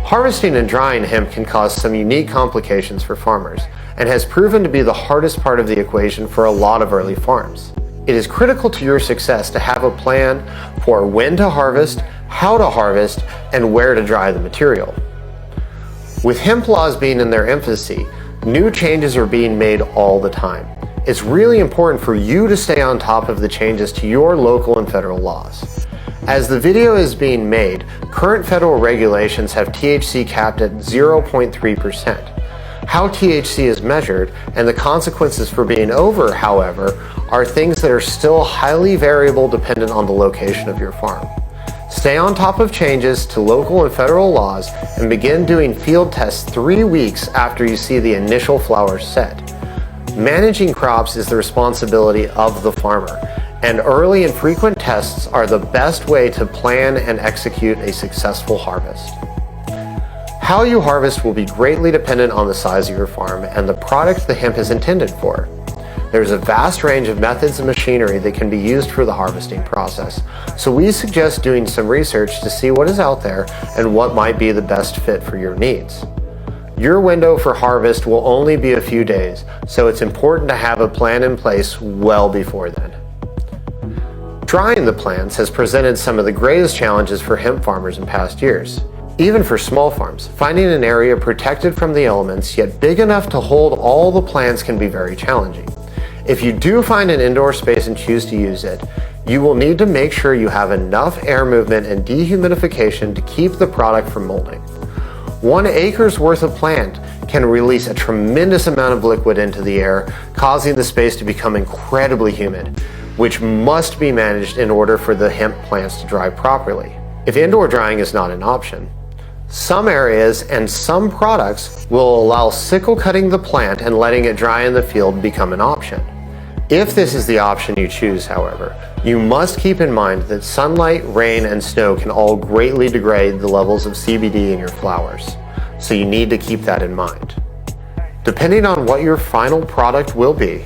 Harvesting and drying hemp can cause some unique complications for farmers and has proven to be the hardest part of the equation for a lot of early farms. It is critical to your success to have a plan for when to harvest, how to harvest, and where to dry the material. With hemp laws being in their infancy, new changes are being made all the time. It's really important for you to stay on top of the changes to your local and federal laws. As the video is being made, current federal regulations have THC capped at 0.3%. How THC is measured and the consequences for being over, however, are things that are still highly variable dependent on the location of your farm. Stay on top of changes to local and federal laws and begin doing field tests 3 weeks after you see the initial flowers set. Managing crops is the responsibility of the farmer, and early and frequent tests are the best way to plan and execute a successful harvest. How you harvest will be greatly dependent on the size of your farm and the product the hemp is intended for. There's a vast range of methods and machinery that can be used for the harvesting process, so we suggest doing some research to see what is out there and what might be the best fit for your needs. Your window for harvest will only be a few days, so it's important to have a plan in place well before then. Drying the plants has presented some of the greatest challenges for hemp farmers in past years. Even for small farms, finding an area protected from the elements yet big enough to hold all the plants can be very challenging. If you do find an indoor space and choose to use it, you will need to make sure you have enough air movement and dehumidification to keep the product from molding. 1 acre's worth of plant can release a tremendous amount of liquid into the air, causing the space to become incredibly humid, which must be managed in order for the hemp plants to dry properly. If indoor drying is not an option, some areas and some products will allow sickle cutting the plant and letting it dry in the field become an option. If this is the option you choose, however, you must keep in mind that sunlight, rain, and snow can all greatly degrade the levels of CBD in your flowers, so you need to keep that in mind. Depending on what your final product will be,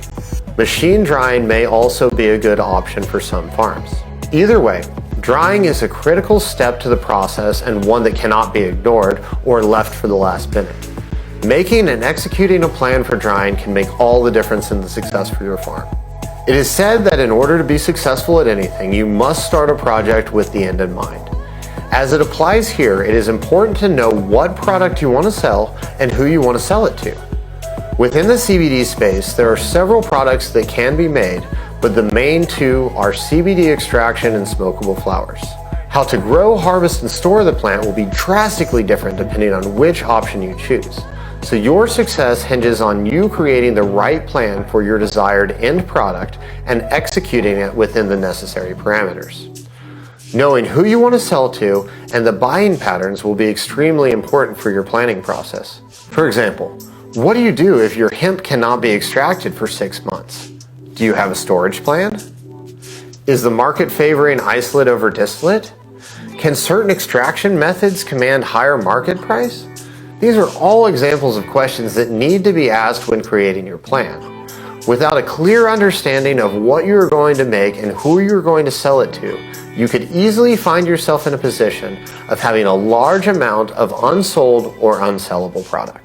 machine drying may also be a good option for some farms. Either way, drying is a critical step to the process and one that cannot be ignored or left for the last minute. Making and executing a plan for drying can make all the difference in the success for your farm. It is said that in order to be successful at anything, you must start a project with the end in mind. As it applies here, it is important to know what product you want to sell and who you want to sell it to. Within the CBD space, there are several products that can be made, but the main two are CBD extraction and smokable flowers. How to grow, harvest, and store the plant will be drastically different depending on which option you choose. So your success hinges on you creating the right plan for your desired end product and executing it within the necessary parameters. Knowing who you want to sell to and the buying patterns will be extremely important for your planning process. For example, what do you do if your hemp cannot be extracted for 6 months? Do you have a storage plan? Is the market favoring isolate over distillate? Can certain extraction methods command higher market price? These are all examples of questions that need to be asked when creating your plan. Without a clear understanding of what you're going to make and who you're going to sell it to, you could easily find yourself in a position of having a large amount of unsold or unsellable product.